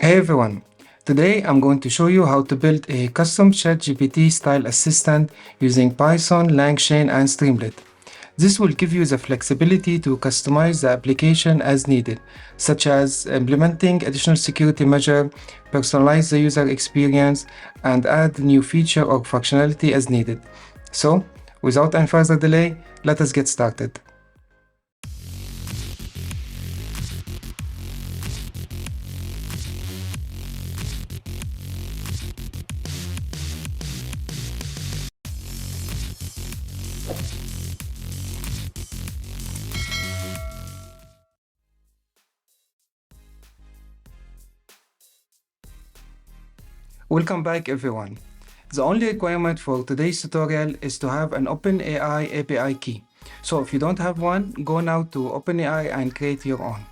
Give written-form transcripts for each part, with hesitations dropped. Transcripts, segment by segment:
Hey everyone! Today I'm going to show you how to build a custom ChatGPT style assistant using Python, LangChain, and Streamlit. This will give you the flexibility to customize the application as needed, such as implementing additional security measure, personalize the user experience, and add new feature or functionality as needed. So, without any further delay, let us get started. Welcome back everyone. The only requirement for today's tutorial is to have an OpenAI API key. So if you don't have one, go now to OpenAI and create your own.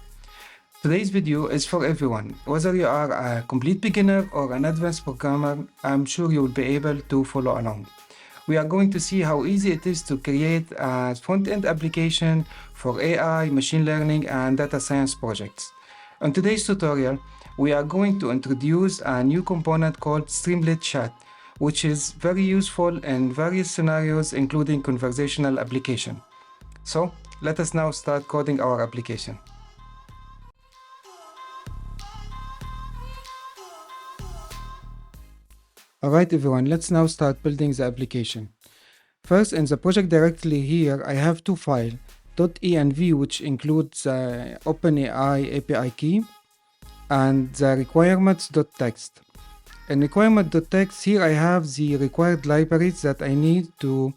Today's video is for everyone. Whether you are a complete beginner or an advanced programmer, I'm sure you will be able to follow along. We are going to see how easy it is to create a front-end application for AI, machine learning, and data science projects. In today's tutorial, we are going to introduce a new component called Streamlit Chat, which is very useful in various scenarios, including conversational application. So let us now start coding our application. Alright everyone, let's now start building the application. First, in the project directory here, I have two files, .env, which includes the OpenAI API key, and the requirements.txt. In requirement.txt, here I have the required libraries that I need to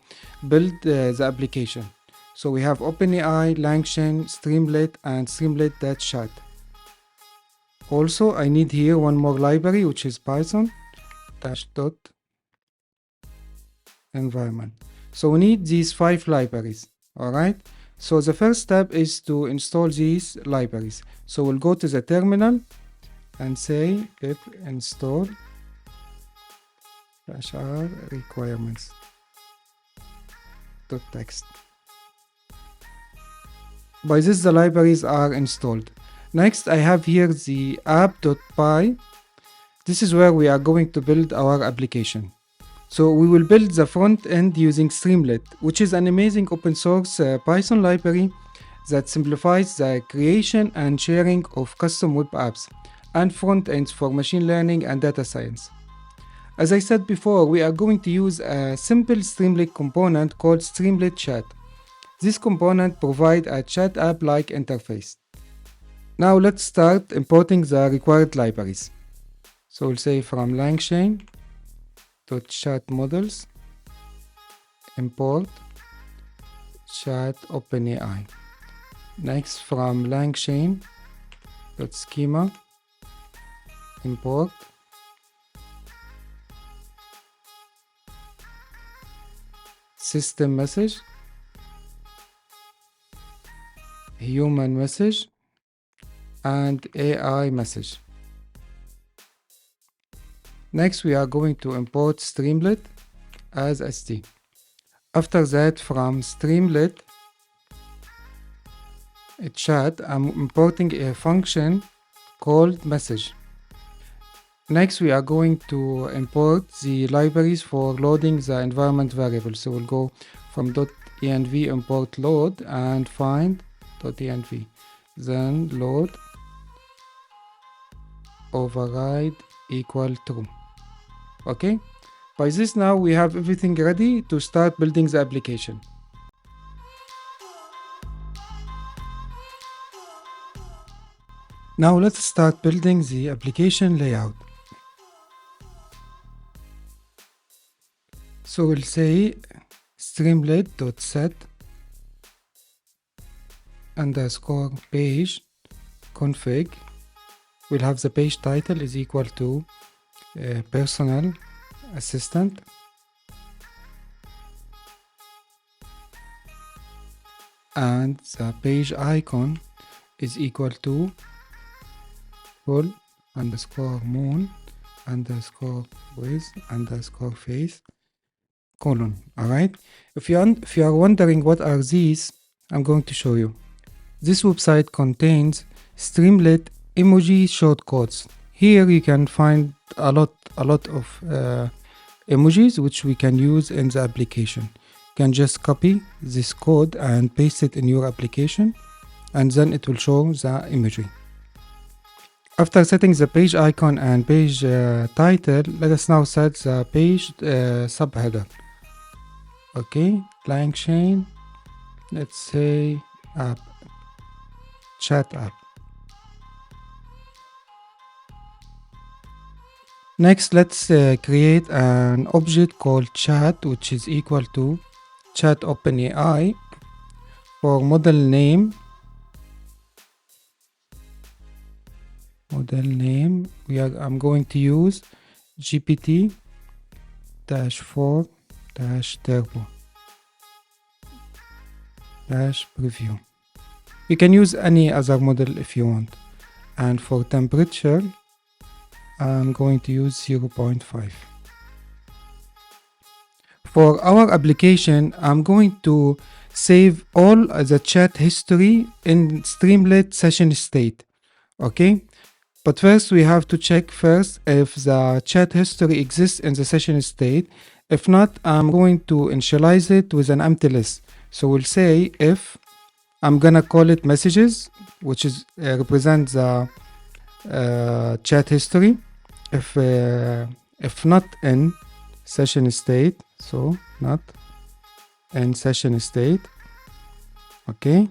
build the application. So we have OpenAI, LangChain, Streamlit, and Streamlit.chat. Also, I need here one more library, which is Python -environment. So we need these 5 libraries. Alright. So the first step is to install these libraries. So we'll go to the terminal and say pip install -r requirements.txt. By this, the libraries are installed. Next, I have here the app.py. This is where we are going to build our application. So we will build the front end using Streamlit, which is an amazing open source Python library that simplifies the creation and sharing of custom web apps and front ends for machine learning and data science. As I said before, we are going to use a simple Streamlit component called Streamlit Chat. This component provides a chat app-like interface. Now let's start importing the required libraries. So we'll say from LangChain .chat models import chat OpenAI. Next, from LangChain .schema import system message, human message, and AI message. Next, we are going to import Streamlit as st. After that, from Streamlit chat, I'm importing a function called message. Next, we are going to import the libraries for loading the environment variable. So we'll go from .env import load and find .env. Then load override equal true. Okay, by this now we have everything ready to start building the application. Now let's start building the application layout. So we'll say streamlit.set underscore page config. We'll have the page title is equal to personal assistant, and the page icon is equal to full underscore moon underscore with underscore face colon. Alright, if you are wondering what are these, I'm going to show you. This website contains Streamlit emoji shortcodes. Here you can find a lot of emojis which we can use in the application. You can just copy this code and paste it in your application, and then it will show the imagery. After setting the page icon and page title, let us now set the page subheader. Okay, LangChain, let's say app, chat app. Next, let's create an object called chat, which is equal to chat OpenAI. For model name, I'm going to use GPT-4-turbo -preview. You can use any other model if you want. And for temperature, I'm going to use 0.5. For our application, I'm going to save all the chat history in Streamlit session state. Okay, but first we have to check first if the chat history exists in the session state. If not, I'm going to initialize it with an empty list. So we'll say if, I'm gonna call it messages, which is represents the chat history. If not in session state, so not in session state, okay,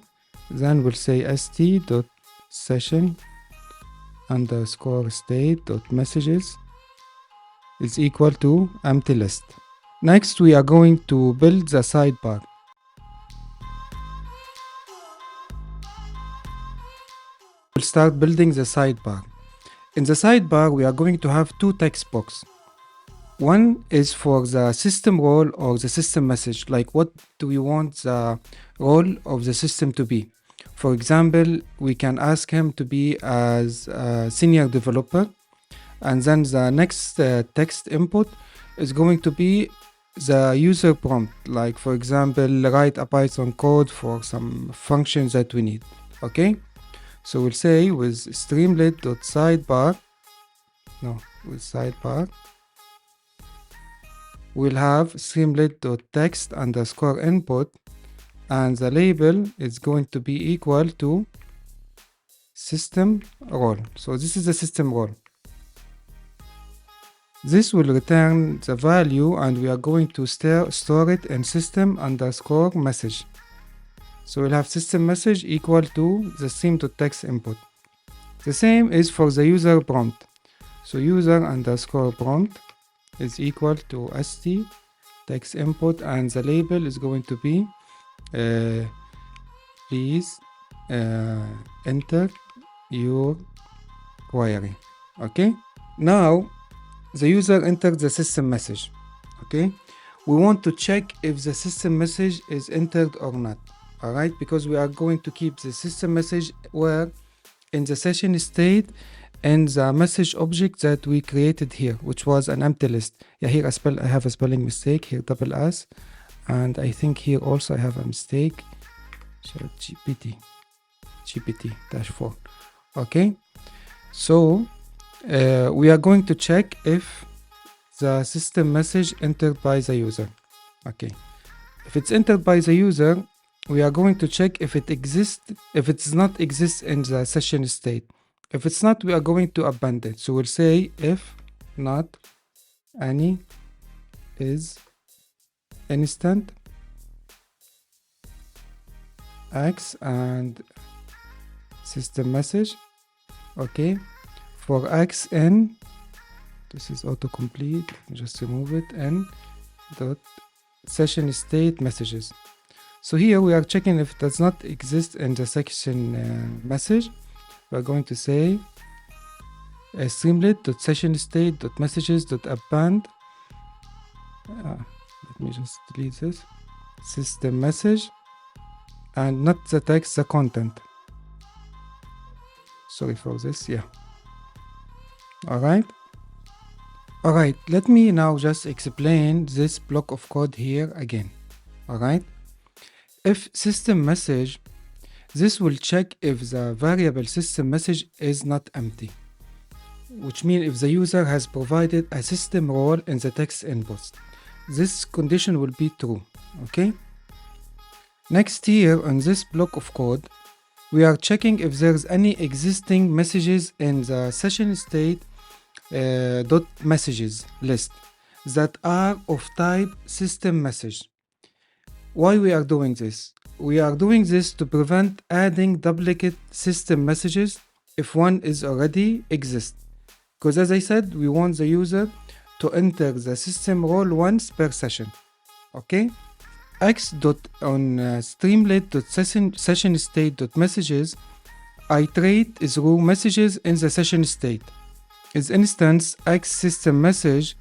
then we'll say st.session underscore state.messages is equal to empty list. Next, we are going to build the sidebar. We'll start building the sidebar. In the sidebar, we are going to have two text boxes. One is for the system role or the system message, like what do we want the role of the system to be. For example, we can ask him to be as a senior developer, and then the next text input is going to be the user prompt, like for example, write a Python code for some functions that we need. Okay, so we'll say with streamlit.sidebar, we'll have streamlit.text underscore input, and the label is going to be equal to system role. So this is the system role. This will return the value, and we are going to store it in system underscore message. So we'll have system message equal to the stream.text input. The same is for the user prompt. So user underscore prompt is equal to st text input, and the label is going to be please enter your query. Okay, now the user entered the system message. Okay, we want to check if the system message is entered or not. All right, because we are going to keep the system message where in the session state and the message object that we created here, which was an empty list. Yeah, here I have a spelling mistake here, double S, and I think here also I have a mistake. GPT-4. Okay, so we are going to check if the system message entered by the user. Okay, if it's entered by the user, we are going to check if it exists. If it does not exist in the session state, if it's not, we are going to abandon it. So we'll say if not any is instant X and system message. Okay, for X n, this is autocomplete, just remove it, n dot session state messages. So here we are checking if it does not exist in the section message. We are going to say streamlit.session_state.messages.append. Let me just delete this. System message, and not the text, the content. Sorry for this. Yeah. All right. Let me now just explain this block of code here again. All right. If system message, this will check if the variable system message is not empty. which means if the user has provided a system role in the text input. This condition will be true, okay? Next here on this block of code, we are checking if there's any existing messages in the session state dot messages list that are of type system message. Why we are doing this? We are doing this to prevent adding duplicate system messages if one is already exist. Because as I said, we want the user to enter the system role once per session. Okay? X dot on Streamlit dot session state dot messages iterate through messages in the session state. Is instance X system message.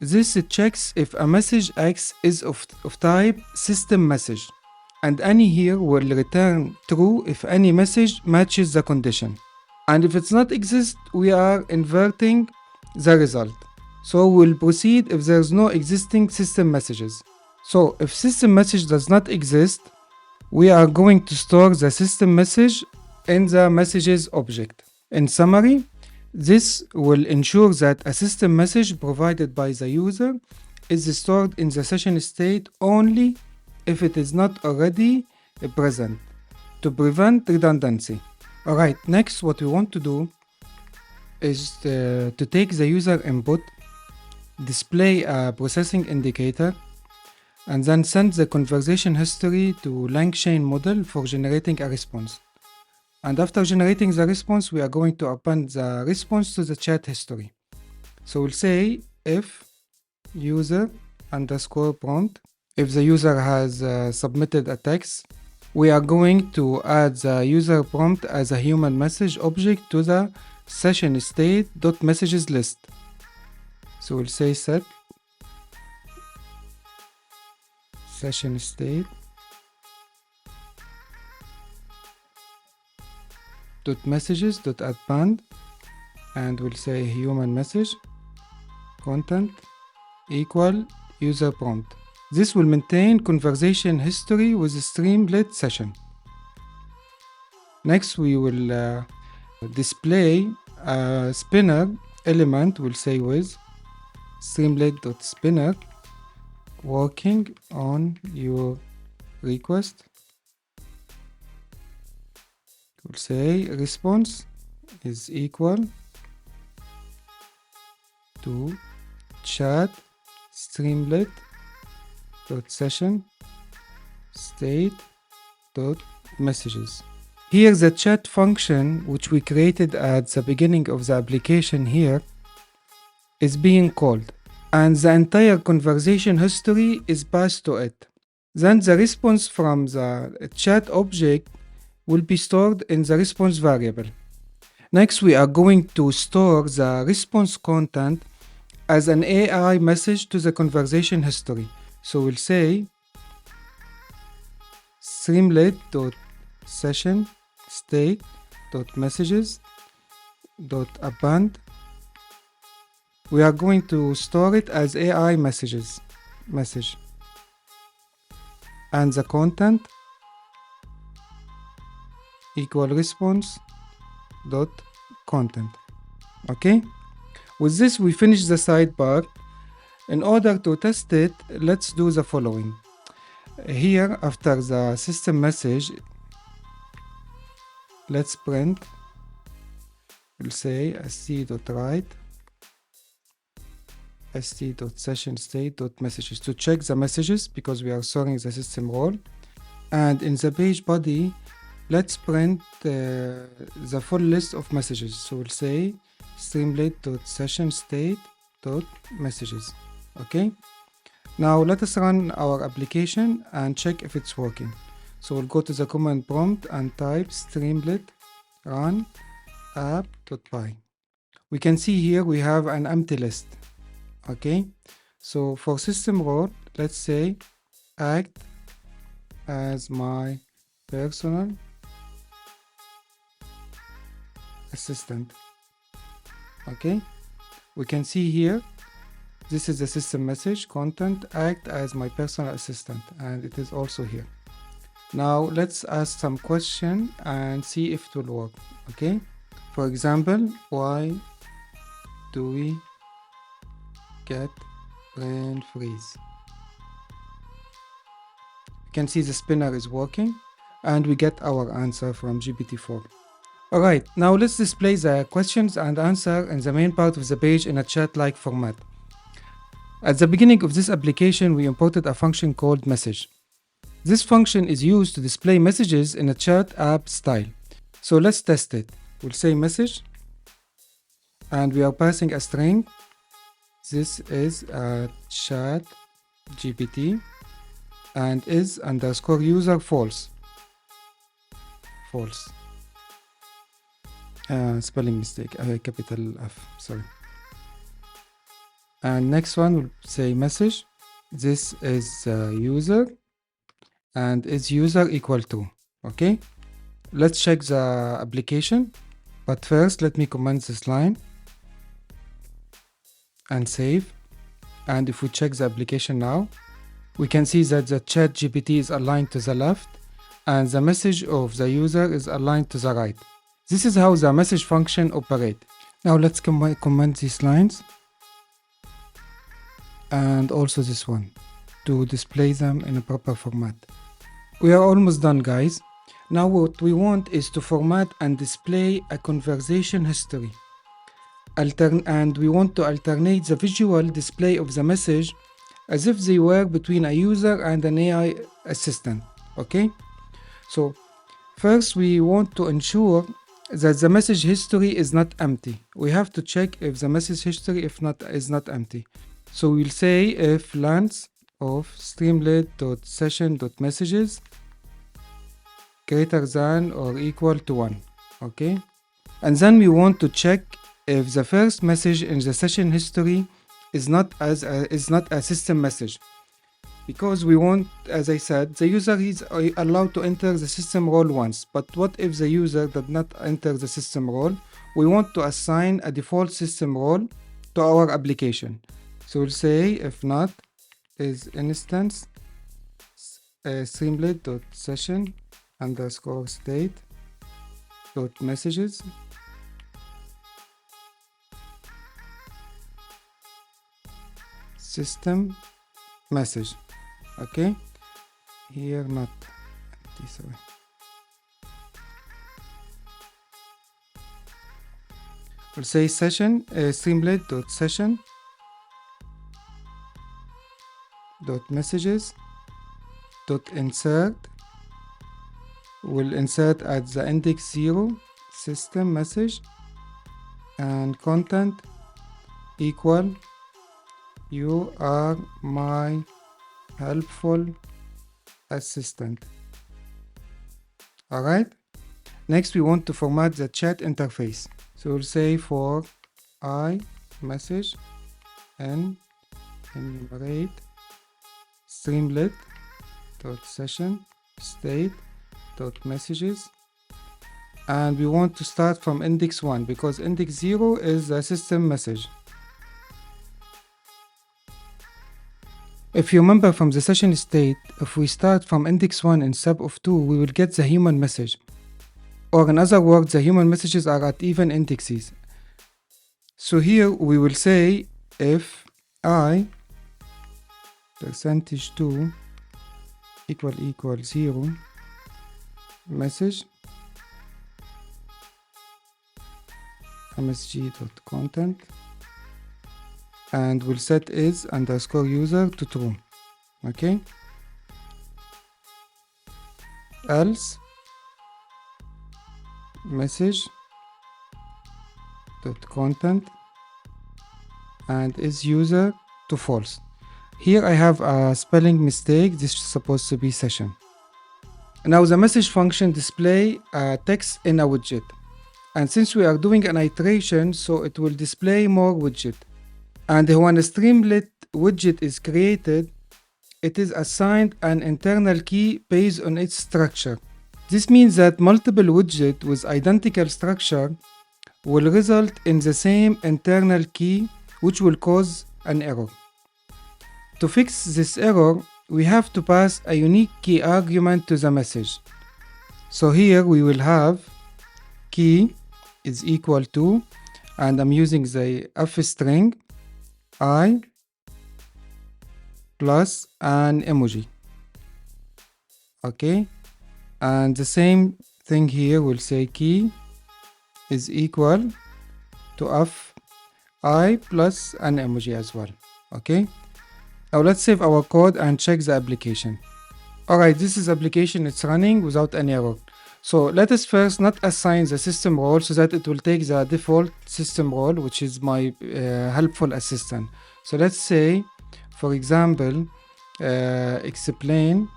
This checks if a message X is of type system message, and any here will return true if any message matches the condition. And if it's not exist, we are inverting the result. So we'll proceed if there's no existing system messages. So if system message does not exist, we are going to store the system message in the messages object. In summary, this will ensure that a system message provided by the user is stored in the session state only if it is not already present, to prevent redundancy. Alright, next what we want to do is to take the user input, display a processing indicator, and then send the conversation history to LangChain model for generating a response. And after generating the response, we are going to append the response to the chat history. So we'll say if user underscore prompt, if the user has submitted a text, we are going to add the user prompt as a human message object to the session state dot messages list. So we'll say set session state dot messages dot append, and we'll say human message content equal user prompt. This will maintain conversation history with the Streamlit session. Next, we will display a spinner element. We'll say with Streamlit.spinner working on your request. We'll say response is equal to chat Streamlit dot session state dot messages. Here the chat function which we created at the beginning of the application here is being called, and the entire conversation history is passed to it. Then the response from the chat object will be stored in the response variable. Next, we are going to store the response content as an AI message to the conversation history. So we'll say Streamlit.session state.messages.append. We are going to store it as AI message, and the content equal response dot content. Okay, with this we finish the sidebar. In order to test it, let's do the following. Here after the system message, let's print, we'll say st.write st.session state.messages to check the messages because we are storing the system role. And in the page body, let's print the full list of messages. So we'll say Streamlit.session state.messages. Okay, now let us run our application and check if it's working. So we'll go to the command prompt and type Streamlit run app.py. We can see here we have an empty list. Okay, so for system role, let's say act as my personal assistant. Okay, we can see here this is the system message content act as my personal assistant, and it is also here. Now let's ask some question and see if it will work. Okay, for example, why do we get brain freeze? You can see the spinner is working and we get our answer from GPT-4. Alright, now let's display the questions and answer in the main part of the page in a chat-like format. At the beginning of this application, we imported a function called message. This function is used to display messages in a chat app style. So let's test it. We'll say message and we are passing a string. This is a chat GPT and is underscore user false. False. Spelling mistake, capital F, sorry. And next one will say message. This is user and is user equal to. Okay, let's check the application. But first, let me comment this line and save. And if we check the application now, we can see that the chat GPT is aligned to the left and the message of the user is aligned to the right. This is how the message function operates. Now let's comment these lines and also this one to display them in a proper format. We are almost done, guys. Now what we want is to format and display a conversation history. And we want to alternate the visual display of the message as if they were between a user and an AI assistant. Okay? So first we want to ensure that the message history is not empty. We have to check if the message history is not empty. So we'll say if length of streamlit.session.messages greater than or equal to 1. Okay? And then we want to check if the first message in the session history is not a system message. Because we want, as I said, the user is allowed to enter the system role once. But what if the user did not enter the system role? We want to assign a default system role to our application. So we'll say if not is instance streamlit.session underscore state dot messages system message. Okay, here not empty, sorry. We'll say session streamlit.session dot messages dot insert. We'll insert at the index 0 system message and content equal you are my helpful assistant. Alright, next we want to format the chat interface. So we'll say for I message and enumerate streamlit dot session state dot messages, and we want to start from index 1 because index 0 is a system message. If you remember from the session state, if we start from index 1 in sub of 2, we will get the human message. Or in other words, the human messages are at even indexes. So here we will say if I %2 equal 0 message msg.content and we'll set is underscore user to true. Okay, else message dot content and is user to false. Here I have a spelling mistake. This is supposed to be session. Now the message function display text in a widget, and since we are doing an iteration, so it will display more widget. And when a Streamlit widget is created, it is assigned an internal key based on its structure. This means that multiple widgets with identical structure will result in the same internal key, which will cause an error. To fix this error, we have to pass a unique key argument to the message. So here we will have key is equal to, and I'm using the f string I plus an emoji. Okay, and the same thing here will say key is equal to f I plus an emoji as well. Okay, now let's save our code and check the application. Alright, this is application, it's running without any error. So let us first not assign the system role so that it will take the default system role, which is my helpful assistant. So let's say, for example, explain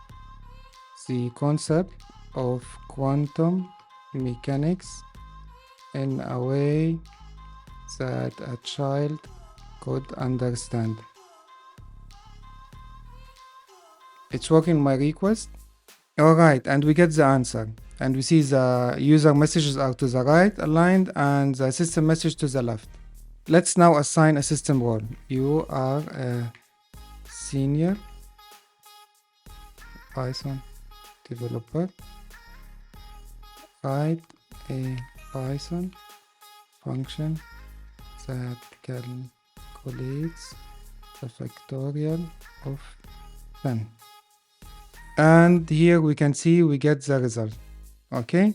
the concept of quantum mechanics in a way that a child could understand. It's working my request. Alright, and we get the answer. And we see the user messages are to the right aligned and the system message to the left. Let's now assign a system role. You are a senior Python developer. Write a Python function that calculates the factorial of 10. And here we can see we get the result. Okay.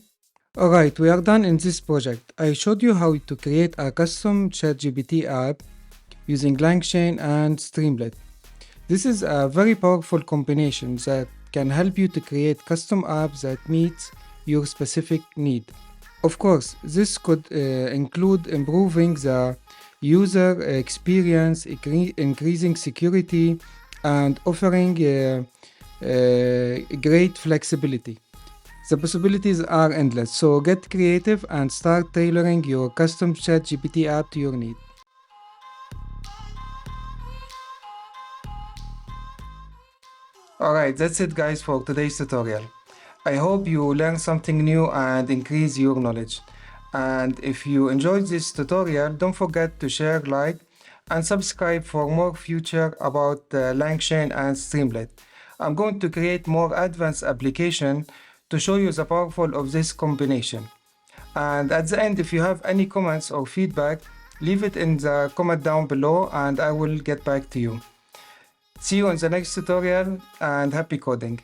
Alright, we are done in this project. I showed you how to create a custom ChatGPT app using LangChain and Streamlit. This is a very powerful combination that can help you to create custom apps that meet your specific need. Of course, this could include improving the user experience, increasing security, and offering great flexibility. The possibilities are endless, so get creative and start tailoring your custom ChatGPT app to your need. Alright, that's it guys for today's tutorial. I hope you learned something new and increase your knowledge. And if you enjoyed this tutorial, don't forget to share, like, and subscribe for more future about LangChain and Streamlit. I'm going to create more advanced application to show you the powerful of this combination. And at the end, if you have any comments or feedback, leave it in the comment down below and I will get back to you. See you in the next tutorial and happy coding.